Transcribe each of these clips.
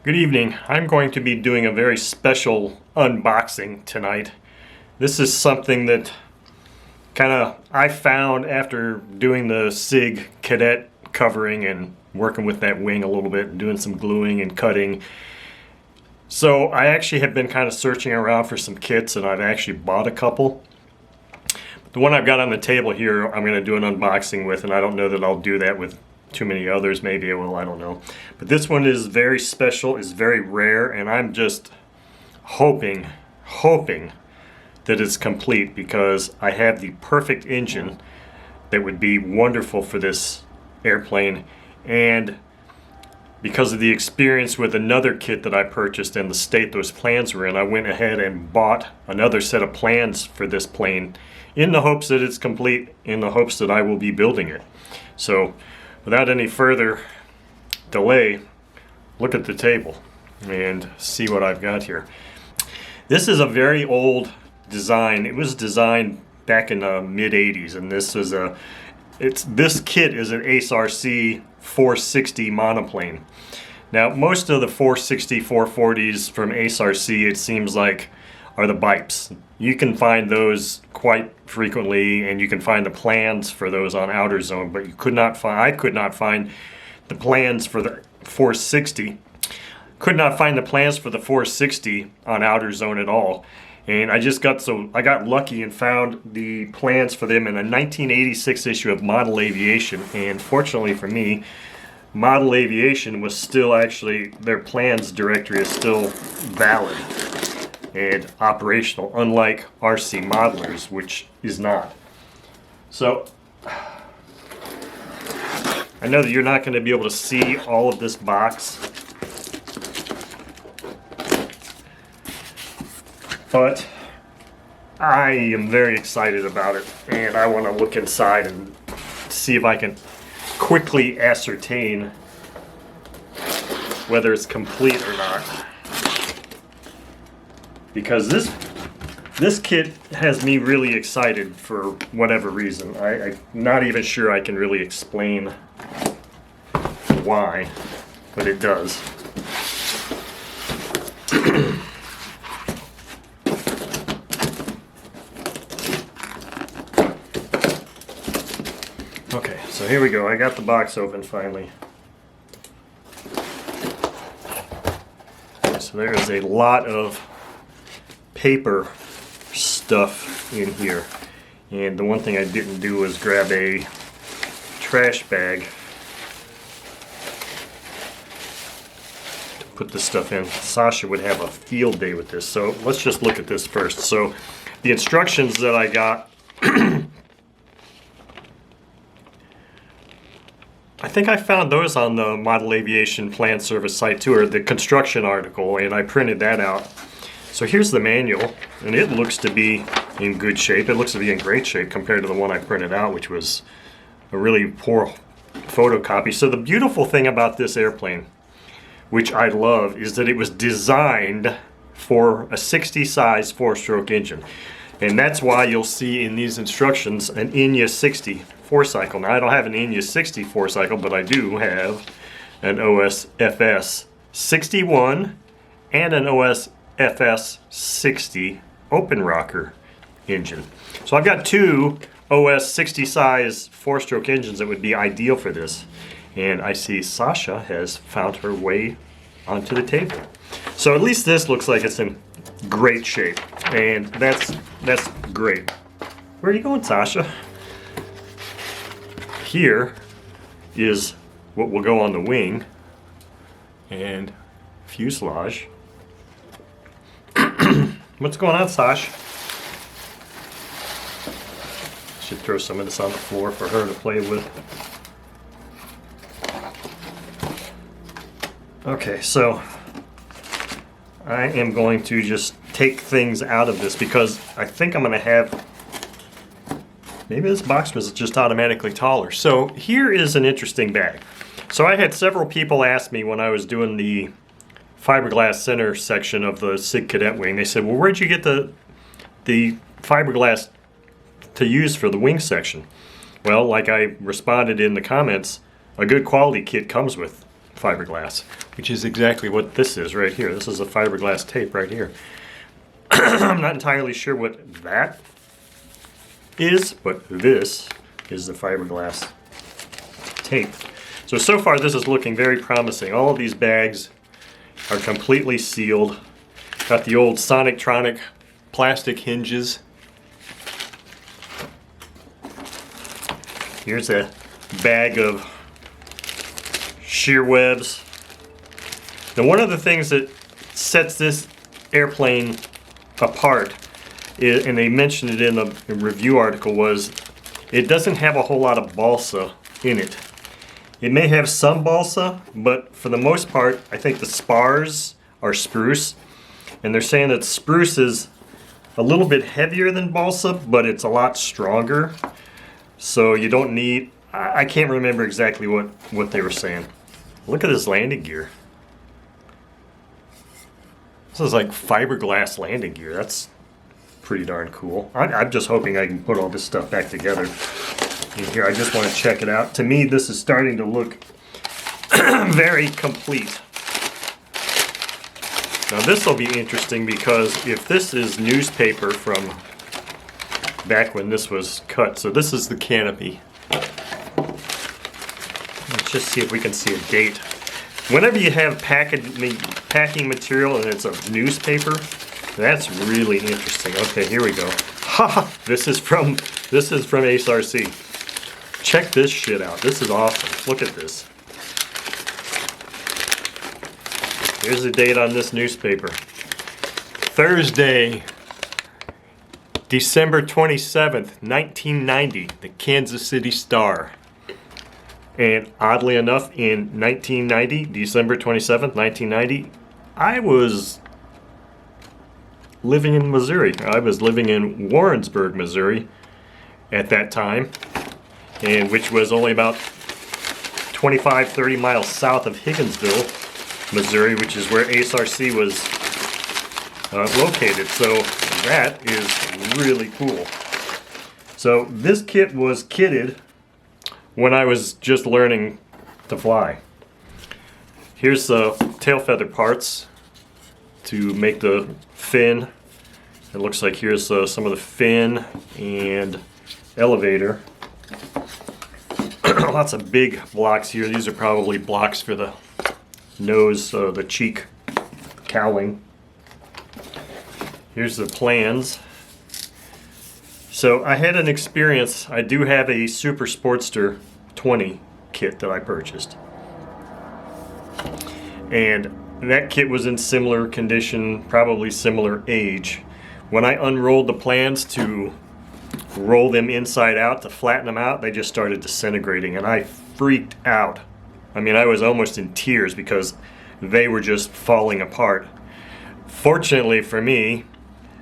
Good evening. I'm going to be doing a very special unboxing tonight. This is something that I found after doing the SIG cadet covering and working with that wing a little bit and doing some gluing and cutting. So I actually have been kind of searching around for some kits, and I've actually bought a couple. The one I've got on the table here I'm going to do an unboxing with, and I don't know that I'll do that with too many others. Maybe I will, I don't know. But this one is very special, is very rare, and I'm just hoping that it's complete, because I have the perfect engine that would be wonderful for this airplane. And because of the experience with another kit that I purchased and the state those plans were in, I went ahead and bought another set of plans for this plane in the hopes that it's complete, in the hopes that I will be building it. So without any further delay, look at the table and see what I've got here. This is a very old design. It was designed back in the mid-80s, and this kit is an Ace RC 460 monoplane. Now, most of the 460, 440s from Ace RC, it seems like, are the Bipes. You can find those quite frequently, and you can find the plans for those on Outer Zone, but I could not find the plans for the 460. Could not find the plans for the 460 on Outer Zone at all. And I got lucky and found the plans for them in a 1986 issue of Model Aviation. And fortunately for me, Model Aviation was still their plans directory is still valid and operational, unlike RC Modelers, which is not. So I know that you're not going to be able to see all of this box, but I am very excited about it, and I want to look inside and see if I can quickly ascertain whether it's complete or not. Because this kit has me really excited for whatever reason. I'm not even sure I can really explain why, but it does. Okay, so here we go. I got the box open finally. So there is a lot of paper stuff in here. And the one thing I didn't do was grab a trash bag to put this stuff in. Sasha would have a field day with this. So let's just look at this first. So the instructions that I got, I think I found those on the Model Aviation Plan Service site too, or the construction article, and I printed that out. So here's the manual, and it looks to be in good shape. It looks to be in great shape compared to the one I printed out, which was a really poor photocopy. So the beautiful thing about this airplane, which I love, is that it was designed for a 60 size 4-stroke engine. And that's why you'll see in these instructions an Enya 60 4-cycle. Now I don't have an Enya 60 4-cycle, but I do have an OSFS 61 and an OSFS 60 open rocker engine. So I've got two OS 60 size 4-stroke engines that would be ideal for this. And I see Sasha has found her way onto the table. So at least this looks like it's in great shape, and that's great. Where are you going, Sasha? Here is what will go on the wing and fuselage. What's going on, Sash? Should throw some of this on the floor for her to play with. Okay, so I am going to just take things out of this, because I think I'm going to have, maybe this box was just automatically taller. So here is an interesting bag. So I had several people ask me when I was doing the fiberglass center section of the SIG cadet wing, they said, well, where'd you get the fiberglass to use for the wing section? Well, like I responded in the comments, a good quality kit comes with fiberglass, which is exactly what this is right here. This is a fiberglass tape right here. I'm not entirely sure what that is, but this is the fiberglass tape. So far this is looking very promising. All of these bags are completely sealed. Got the old Sonictronic plastic hinges. Here's a bag of shear webs. Now, one of the things that sets this airplane apart, and they mentioned it in the review article, was it doesn't have a whole lot of balsa in it. It may have some balsa, but for the most part, I think the spars are spruce. And they're saying that spruce is a little bit heavier than balsa, but it's a lot stronger. So you don't need, I can't remember exactly what they were saying. Look at this landing gear. This is like fiberglass landing gear. That's pretty darn cool. I'm just hoping I can put all this stuff back together in here. I just want to check it out. To me, this is starting to look very complete. Now this will be interesting because if this is newspaper from back when this was cut, so this is the canopy. Let's just see if we can see a date. Whenever you have packing material and it's a newspaper, that's really interesting. Okay, here we go. Ha! This is from Ace RC. Check this shit out. This is awesome. Look at this. Here's the date on this newspaper. Thursday, December 27th, 1990, the Kansas City Star. And oddly enough, in 1990, December 27th, 1990, I was living in Missouri. I was living in Warrensburg, Missouri at that time, and which was only about 25-30 miles south of Higginsville, Missouri, which is where Ace RC was located. So that is really cool. So this kit was kitted when I was just learning to fly. Here's the tail feather parts to make the fin. It looks like here's some of the fin and elevator. Lots of big blocks here. These are probably blocks for the nose, the cheek cowling. Here's the plans. So I had an experience. I do have a Super Sportster 20 kit that I purchased. And that kit was in similar condition, probably similar age. When I unrolled the plans to roll them inside out to flatten them out, they just started disintegrating and I freaked out. I mean, I was almost in tears because they were just falling apart. Fortunately for me,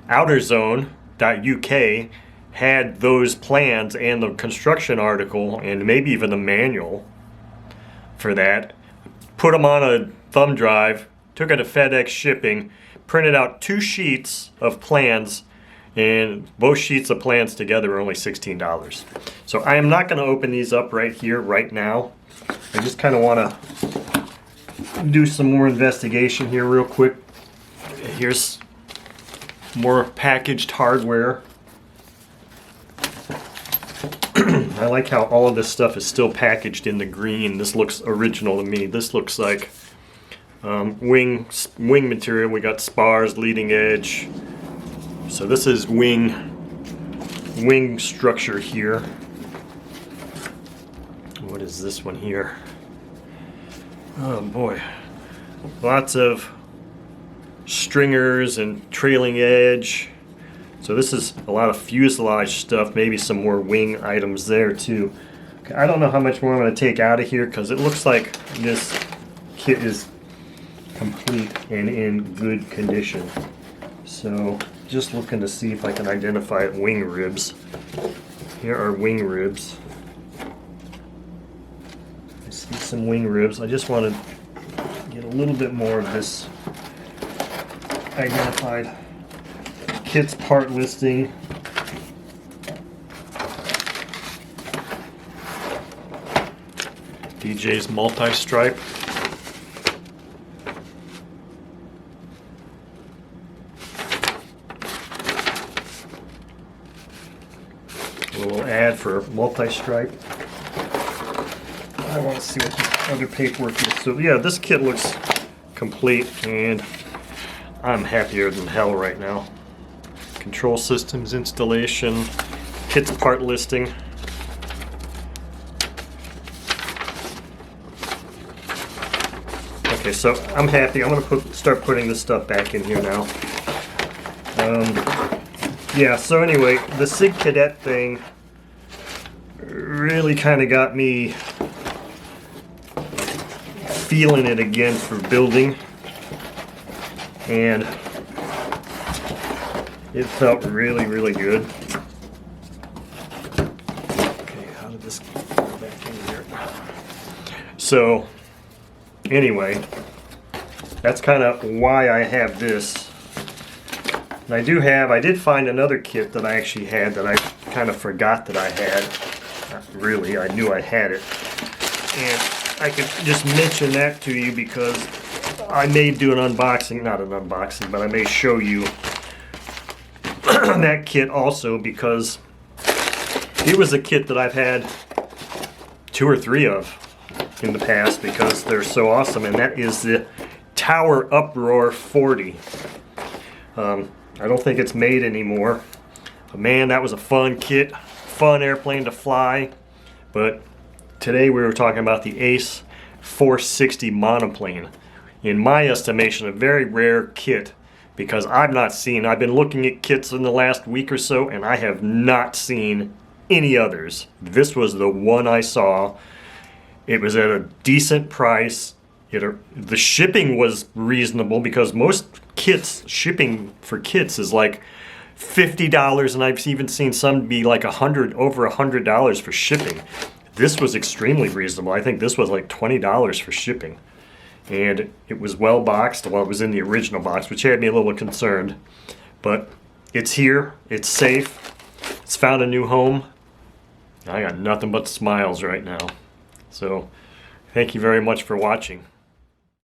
outerzone.uk had those plans and the construction article and maybe even the manual for that. Put them on a thumb drive, took it to FedEx shipping, printed out 2 sheets of plans, and both sheets of plans together are only $16. So I am not going to open these up right here, right now. I just kind of want to do some more investigation here real quick. Here's more packaged hardware. I like how all of this stuff is still packaged in the green. This looks original to me. This looks like wing material. We got spars, leading edge. So this is wing structure here. What is this one here? Oh boy, lots of stringers and trailing edge. So this is a lot of fuselage stuff, maybe some more wing items there too. Okay, I don't know how much more I'm going to take out of here because it looks like this kit is complete and in good condition. So just looking to see if I can identify wing ribs. Here are wing ribs. I see some wing ribs. I just want to get a little bit more of this identified. Kit's part listing. DJ's multi-stripe. for multi-stripe. I want to see what the other paperwork is. So yeah, this kit looks complete, and I'm happier than hell right now. Control systems installation, kit's part listing. Okay, so I'm happy. I'm gonna start putting this stuff back in here now. Yeah, so anyway, the SIG Cadet thing really kind of got me feeling it again for building, and it felt really, really good. Okay, how did this go back in here? So, anyway, that's kind of why I have this. And I did find another kit that I actually had that I kind of forgot that I had. Not really, I knew I had it. And I could just mention that to you because I may do an unboxing, not an unboxing, but I may show you that kit also, because it was a kit that I've had 2 or 3 of in the past because they're so awesome, and that is the Tower Uproar 40. I don't think it's made anymore, but man, that was a fun kit, fun airplane to fly. But today we were talking about the Ace 460 monoplane. In my estimation, a very rare kit, because I've been looking at kits in the last week or so, and I have not seen any others. This was the one I saw. It was at a decent price. The shipping was reasonable, because most shipping for kits is like $50, and I've even seen some be like over $100 for shipping. This was extremely reasonable. I think this was like $20 for shipping. And it was well boxed. Well, it was in the original box, which had me a little concerned. But it's here, it's safe, it's found a new home. I got nothing but smiles right now. So, thank you very much for watching.